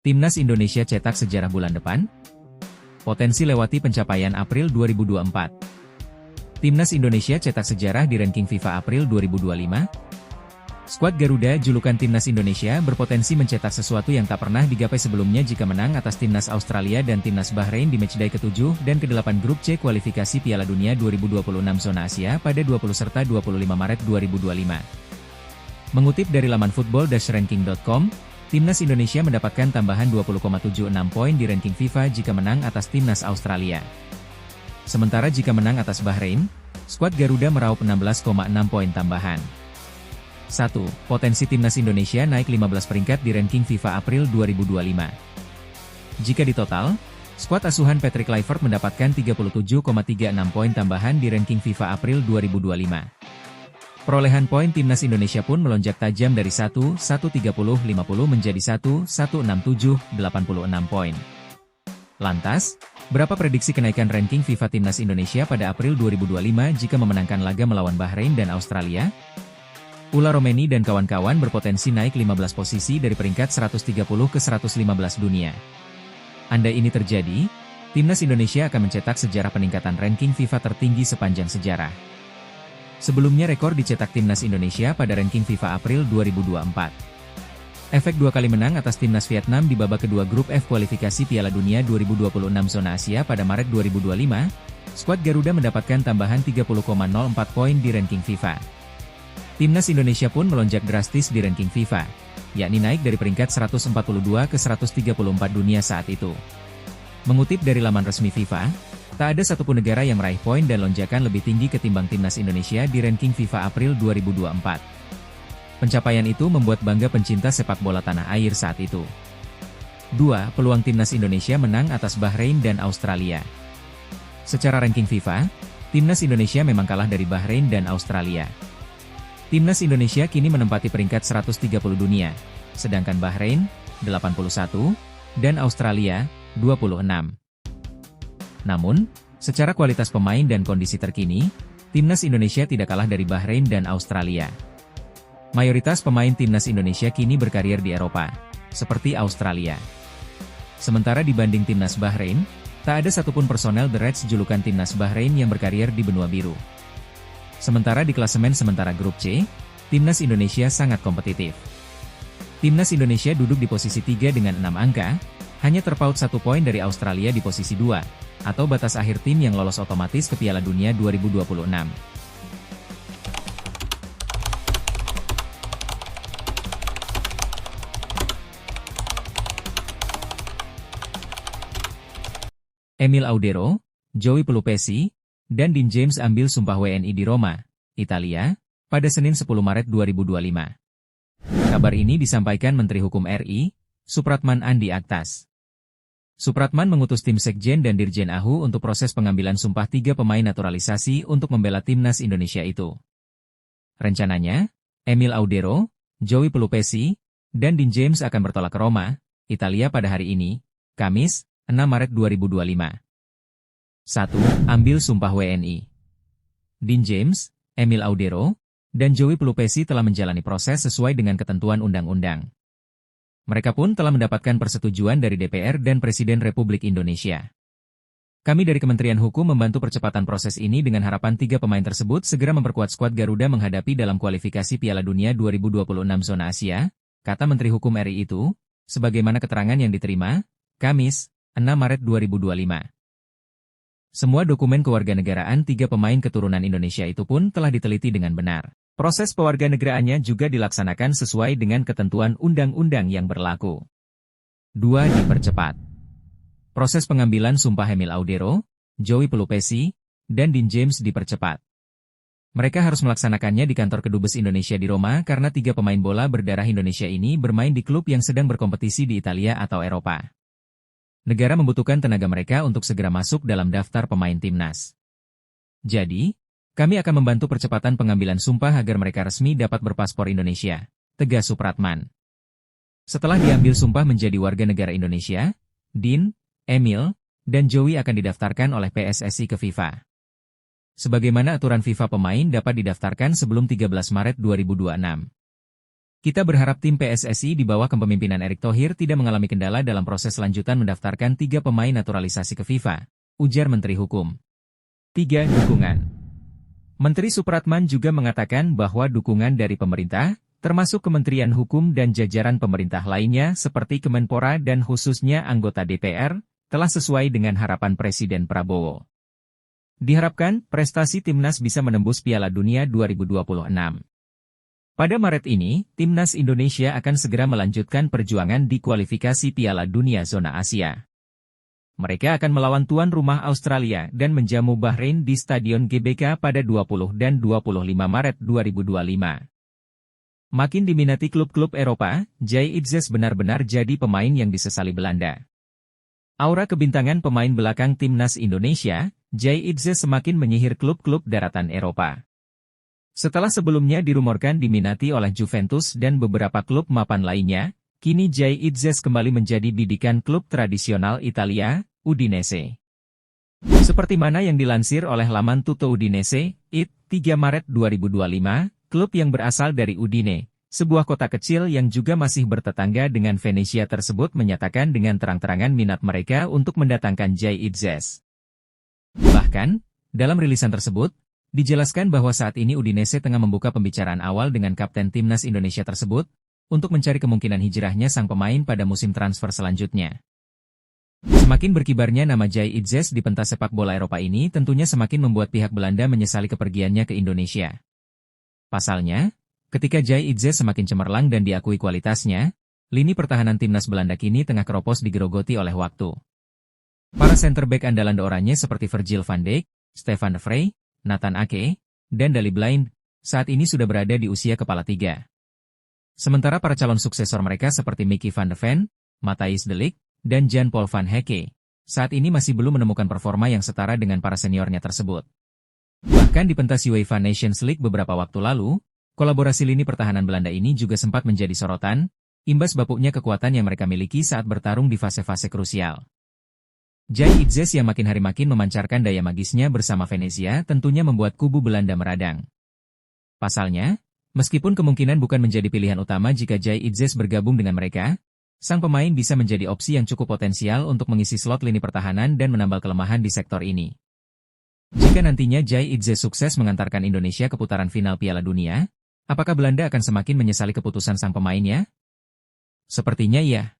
Timnas Indonesia cetak sejarah bulan depan? Potensi lewati pencapaian April 2024. Timnas Indonesia cetak sejarah di ranking FIFA April 2025? Skuad Garuda julukan Timnas Indonesia berpotensi mencetak sesuatu yang tak pernah digapai sebelumnya jika menang atas Timnas Australia dan Timnas Bahrain di matchday ke-7 dan ke-8 Grup C kualifikasi Piala Dunia 2026 zona Asia pada 20 serta 25 Maret 2025. Mengutip dari laman football-ranking.com, Timnas Indonesia mendapatkan tambahan 20,76 poin di ranking FIFA jika menang atas Timnas Australia. Sementara jika menang atas Bahrain, skuad Garuda meraup 16,6 poin tambahan. 1. Potensi Timnas Indonesia naik 15 peringkat di ranking FIFA April 2025. Jika ditotal, skuad asuhan Patrick Kluivert mendapatkan 37,36 poin tambahan di ranking FIFA April 2025. Perolehan poin Timnas Indonesia pun melonjak tajam dari 1.130.50 menjadi 1.167.86 poin. Lantas, berapa prediksi kenaikan ranking FIFA Timnas Indonesia pada April 2025 jika memenangkan laga melawan Bahrain dan Australia? Ula Romeni dan kawan-kawan berpotensi naik 15 posisi dari peringkat 130 ke 115 dunia. Andai ini terjadi, Timnas Indonesia akan mencetak sejarah peningkatan ranking FIFA tertinggi sepanjang sejarah. Sebelumnya rekor dicetak Timnas Indonesia pada ranking FIFA April 2024. Efek dua kali menang atas Timnas Vietnam di babak kedua Grup F kualifikasi Piala Dunia 2026 zona Asia pada Maret 2025, skuad Garuda mendapatkan tambahan 30,04 poin di ranking FIFA. Timnas Indonesia pun melonjak drastis di ranking FIFA, yakni naik dari peringkat 142 ke 134 dunia saat itu. Mengutip dari laman resmi FIFA, tak ada satupun negara yang meraih poin dan lonjakan lebih tinggi ketimbang Timnas Indonesia di ranking FIFA April 2024. Pencapaian itu membuat bangga pencinta sepak bola tanah air saat itu. 2. Peluang Timnas Indonesia menang atas Bahrain dan Australia. Secara ranking FIFA, Timnas Indonesia memang kalah dari Bahrain dan Australia. Timnas Indonesia kini menempati peringkat 130 dunia, sedangkan Bahrain, 81, dan Australia, 26. Namun, secara kualitas pemain dan kondisi terkini, Timnas Indonesia tidak kalah dari Bahrain dan Australia. Mayoritas pemain Timnas Indonesia kini berkarir di Eropa, seperti Australia. Sementara dibanding Timnas Bahrain, tak ada satupun personel The Reds julukan Timnas Bahrain yang berkarir di benua biru. Sementara di klasemen sementara Grup C, Timnas Indonesia sangat kompetitif. Timnas Indonesia duduk di posisi 3 dengan 6 angka, hanya terpaut 1 poin dari Australia di posisi 2, atau batas akhir tim yang lolos otomatis ke Piala Dunia 2026. Emil Audero, Joey Pelupesi, dan Dean James ambil sumpah WNI di Roma, Italia, pada Senin 10 Maret 2025. Kabar ini disampaikan Menteri Hukum RI, Supratman Andi Aktas. Supratman mengutus tim Sekjen dan Dirjen AHU untuk proses pengambilan sumpah 3 pemain naturalisasi untuk membela Timnas Indonesia itu. Rencananya, Emil Audero, Joey Pelupesi, dan Dean James akan bertolak ke Roma, Italia pada hari ini, Kamis, 6 Maret 2025. 1. Ambil sumpah WNI. Dean James, Emil Audero, dan Joey Pelupesi telah menjalani proses sesuai dengan ketentuan undang-undang. Mereka pun telah mendapatkan persetujuan dari DPR dan Presiden Republik Indonesia. Kami dari Kementerian Hukum membantu percepatan proses ini dengan harapan 3 pemain tersebut segera memperkuat skuad Garuda menghadapi dalam kualifikasi Piala Dunia 2026 zona Asia, kata Menteri Hukum RI itu, sebagaimana keterangan yang diterima, Kamis, 6 Maret 2025. Semua dokumen kewarganegaraan 3 pemain keturunan Indonesia itu pun telah diteliti dengan benar. Proses pewarganegaraannya juga dilaksanakan sesuai dengan ketentuan undang-undang yang berlaku. 2. Dipercepat. Proses pengambilan sumpah Emil Audero, Joey Pelupesi, dan Dean James dipercepat. Mereka harus melaksanakannya di kantor Kedubes Indonesia di Roma karena 3 pemain bola berdarah Indonesia ini bermain di klub yang sedang berkompetisi di Italia atau Eropa. Negara membutuhkan tenaga mereka untuk segera masuk dalam daftar pemain timnas. Jadi, kami akan membantu percepatan pengambilan sumpah agar mereka resmi dapat berpaspor Indonesia, tegas Supratman. Setelah diambil sumpah menjadi warga negara Indonesia, Dean, Emil, dan Joey akan didaftarkan oleh PSSI ke FIFA. Sebagaimana aturan FIFA, pemain dapat didaftarkan sebelum 13 Maret 2026. Kita berharap tim PSSI di bawah kepemimpinan Erick Thohir tidak mengalami kendala dalam proses lanjutan mendaftarkan 3 pemain naturalisasi ke FIFA, ujar Menteri Hukum. 3. Dukungan. Menteri Supratman juga mengatakan bahwa dukungan dari pemerintah, termasuk Kementerian Hukum dan jajaran pemerintah lainnya seperti Kemenpora dan khususnya anggota DPR, telah sesuai dengan harapan Presiden Prabowo. Diharapkan, prestasi Timnas bisa menembus Piala Dunia 2026. Pada Maret ini, Timnas Indonesia akan segera melanjutkan perjuangan di kualifikasi Piala Dunia Zona Asia. Mereka akan melawan tuan rumah Australia dan menjamu Bahrain di Stadion GBK pada 20 dan 25 Maret 2025. Makin diminati klub-klub Eropa, Jai Itzes benar-benar jadi pemain yang disesali Belanda. Aura kebintangan pemain belakang Timnas Indonesia, Jai Itzes semakin menyihir klub-klub daratan Eropa. Setelah sebelumnya dirumorkan diminati oleh Juventus dan beberapa klub mapan lainnya, kini Jai Itzes kembali menjadi bidikan klub tradisional Italia, Udinese. Seperti mana yang dilansir oleh laman Tutto Udinese, 3 Maret 2025, klub yang berasal dari Udine, sebuah kota kecil yang juga masih bertetangga dengan Venesia tersebut menyatakan dengan terang-terangan minat mereka untuk mendatangkan Jai Itzes. Bahkan, dalam rilisan tersebut, dijelaskan bahwa saat ini Udinese tengah membuka pembicaraan awal dengan kapten Timnas Indonesia tersebut, untuk mencari kemungkinan hijrahnya sang pemain pada musim transfer selanjutnya. Semakin berkibarnya nama Jai Itzes di pentas sepak bola Eropa ini tentunya semakin membuat pihak Belanda menyesali kepergiannya ke Indonesia. Pasalnya, ketika Jai Itzes semakin cemerlang dan diakui kualitasnya, lini pertahanan Timnas Belanda kini tengah keropos digerogoti oleh waktu. Para center back andalan oranye seperti Virgil van Dijk, Stefan de Vrij, Nathan Ake, dan Daley Blind, saat ini sudah berada di usia kepala 3. Sementara para calon suksesor mereka seperti Mickey van de Ven, Matthijs de Ligt, dan Jan-Paul van Hecke, saat ini masih belum menemukan performa yang setara dengan para seniornya tersebut. Bahkan di pentas UEFA Nations League beberapa waktu lalu, kolaborasi lini pertahanan Belanda ini juga sempat menjadi sorotan, imbas bapuknya kekuatan yang mereka miliki saat bertarung di fase-fase krusial. Jai Itzes yang makin hari makin memancarkan daya magisnya bersama Venezia tentunya membuat kubu Belanda meradang. Pasalnya, meskipun kemungkinan bukan menjadi pilihan utama jika Jai Itzes bergabung dengan mereka, sang pemain bisa menjadi opsi yang cukup potensial untuk mengisi slot lini pertahanan dan menambal kelemahan di sektor ini. Jika nantinya Jai Itzes sukses mengantarkan Indonesia ke putaran final Piala Dunia, apakah Belanda akan semakin menyesali keputusan sang pemainnya? Sepertinya iya.